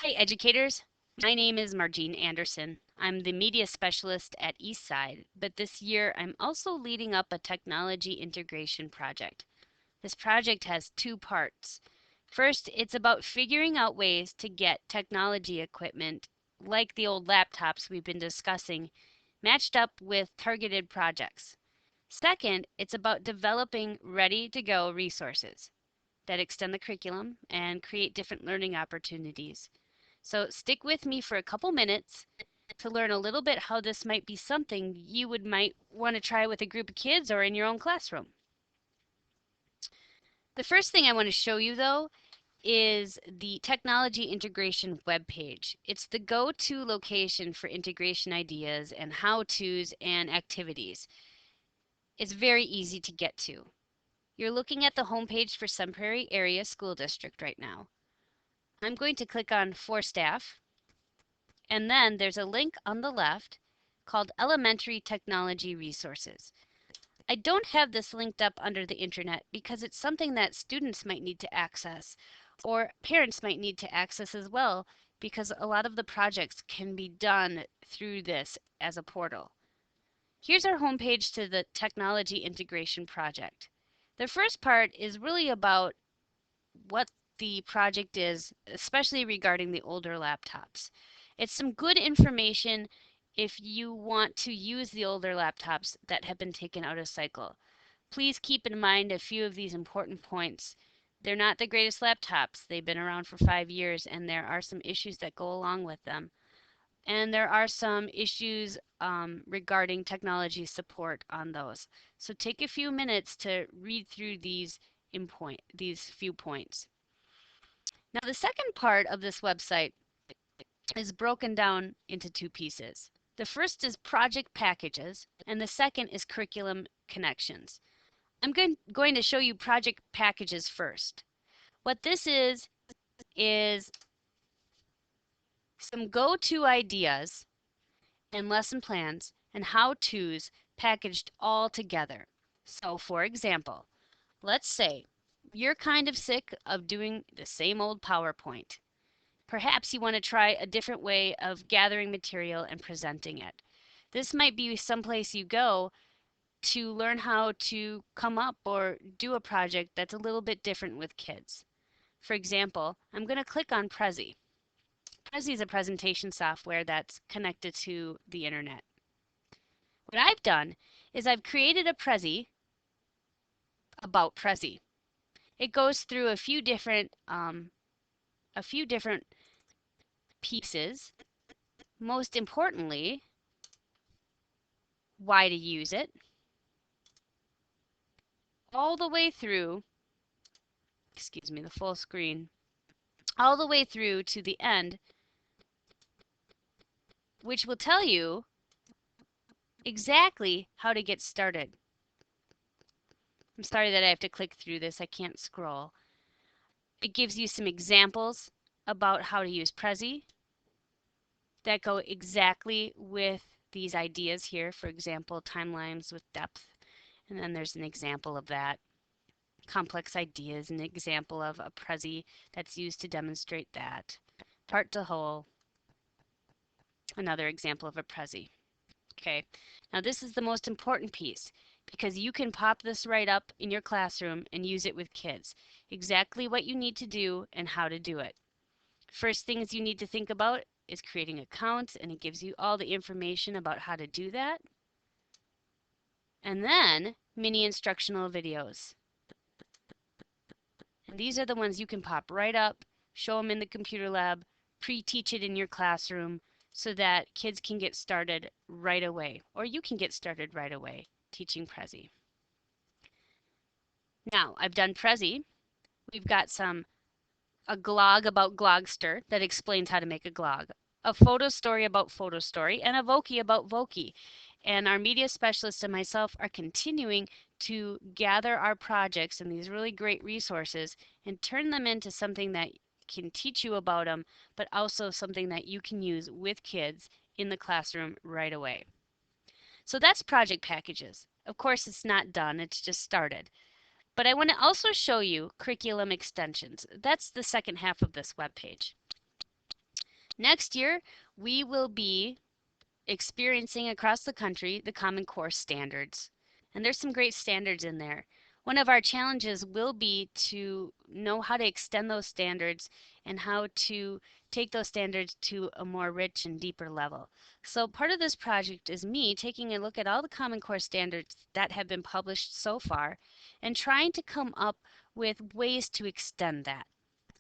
Hi, educators. My name is Margene Anderson. I'm the media specialist at Eastside, but this year I'm also leading up a technology integration project. This project has two parts. First, it's about figuring out ways to get technology equipment, like the old laptops we've been discussing, matched up with targeted projects. Second, it's about developing ready-to-go resources that extend the curriculum and create different learning opportunities. So stick with me for a couple minutes to learn a little bit how this might be something you might want to try with a group of kids or in your own classroom. The first thing I want to show you though is the technology integration webpage. It's the go-to location for integration ideas and how-tos and activities. It's very easy to get to. You're looking at the homepage for Sun Prairie Area School District right now. I'm going to click on For Staff, and then there's a link on the left called Elementary Technology Resources. I don't have this linked up under the internet because it's something that students might need to access or parents might need to access as well because a lot of the projects can be done through this as a portal. Here's our homepage to the Technology Integration Project. The first part is really about what the project is, especially regarding the older laptops. It's some good information if you want to use the older laptops that have been taken out of cycle. Please keep in mind a few of these important points. They're not the greatest laptops. They've been around for 5 years and there are some issues that go along with them. And there are some issues regarding technology support on those. So take a few minutes to read through these few points. Now, the second part of this website is broken down into two pieces. The first is project packages, and the second is curriculum connections. I'm going to show you project packages first. What this is some go-to ideas and lesson plans and how-tos packaged all together. So, for example, let's say you're kind of sick of doing the same old PowerPoint. Perhaps you want to try a different way of gathering material and presenting it. This might be someplace you go to learn how to come up or do a project that's a little bit different with kids. For example, I'm going to click on Prezi. Prezi is a presentation software that's connected to the internet. What I've done is I've created a Prezi about Prezi. It goes through a few different pieces. Most importantly, why to use it, all the way through, excuse me, the full screen, all the way through to the end, which will tell you exactly how to get started. I'm sorry that I have to click through this. I can't scroll. It gives you some examples about how to use Prezi that go exactly with these ideas here. For example, timelines with depth. And then there's an example of that. Complex ideas, an example of a Prezi that's used to demonstrate that. Part to whole, another example of a Prezi. Okay, now this is the most important piece because you can pop this right up in your classroom and use it with kids. Exactly what you need to do and how to do it. First things you need to think about is creating accounts, and it gives you all the information about how to do that. And then mini instructional videos. And these are the ones you can pop right up, show them in the computer lab, pre-teach it in your classroom so that kids can get started right away, or you can get started right away teaching Prezi. Now, I've done Prezi. We've got a glog about Glogster that explains how to make a glog, a photo story about Photo Story, and a Voki about Voki. And our media specialist and myself are continuing to gather our projects and these really great resources and turn them into something that can teach you about them, but also something that you can use with kids in the classroom right away. So that's project packages. Of course, it's not done, it's just started. But I want to also show you curriculum extensions. That's the second half of this webpage. Next year, we will be experiencing across the country the Common Core standards. And there's some great standards in there. One of our challenges will be to know how to extend those standards and how to take those standards to a more rich and deeper level. So part of this project is me taking a look at all the Common Core standards that have been published so far and trying to come up with ways to extend that.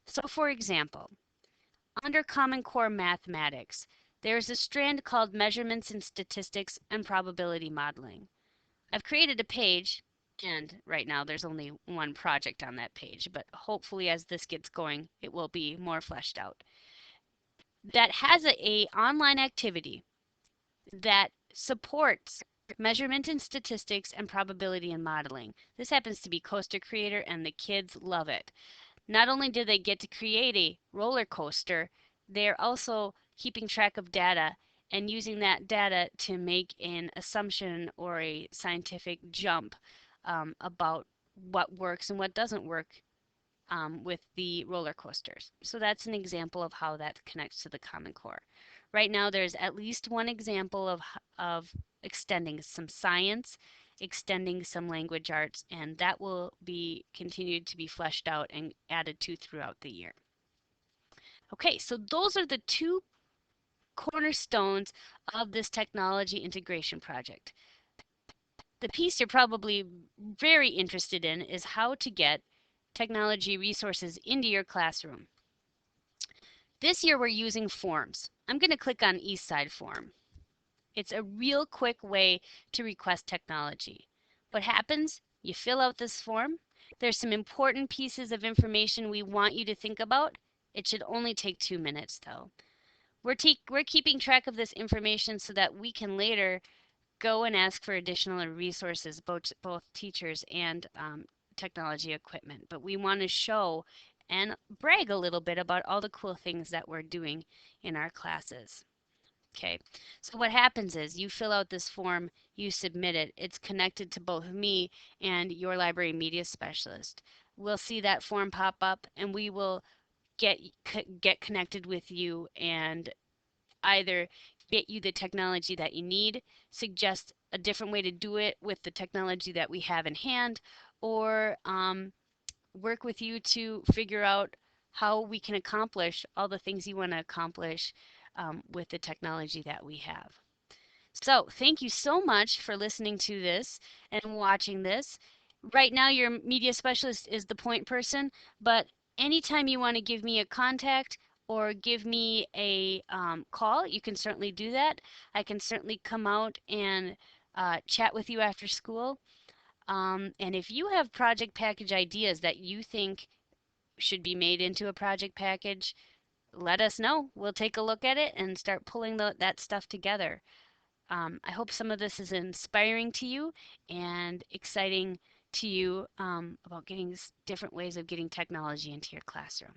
So for example, under Common Core mathematics, there is a strand called Measurements in Statistics and Probability Modeling. I've created a page, and right now there's only one project on that page, but hopefully as this gets going, it will be more fleshed out. That has a online activity that supports measurement in statistics and probability and modeling. This happens to be Coaster Creator, and the kids love it. Not only do they get to create a roller coaster, they're also keeping track of data and using that data to make an assumption or a scientific jump about what works and what doesn't work with the roller coasters. So that's an example of how that connects to the Common Core. Right now, there's at least one example of extending some science, extending some language arts, and that will be continued to be fleshed out and added to throughout the year. Okay, so those are the two cornerstones of this technology integration project. The piece you're probably very interested in is how to get technology resources into your classroom. This year we're using forms. I'm going to click on Eastside Form. It's a real quick way to request technology. What happens? You fill out this form. There's some important pieces of information we want you to think about. It should only take 2 minutes though. We're keeping track of this information so that we can later go and ask for additional resources, both teachers and technology equipment. But we want to show and brag a little bit about all the cool things that we're doing in our classes. Okay, so what happens is you fill out this form, you submit it. It's connected to both me and your library media specialist. We'll see that form pop up and we will get connected with you and either get you the technology that you need, suggest a different way to do it with the technology that we have in hand, or work with you to figure out how we can accomplish all the things you want to accomplish with the technology that we have. So thank you so much for listening to this and watching this. Right now, your media specialist is the point person, but anytime you want to give me a contact or give me a call, you can certainly do that. I can certainly come out and chat with you after school. And if you have project package ideas that you think should be made into a project package, let us know. We'll take a look at it and start pulling that stuff together. I hope some of this is inspiring to you and exciting to you about getting different ways of getting technology into your classroom.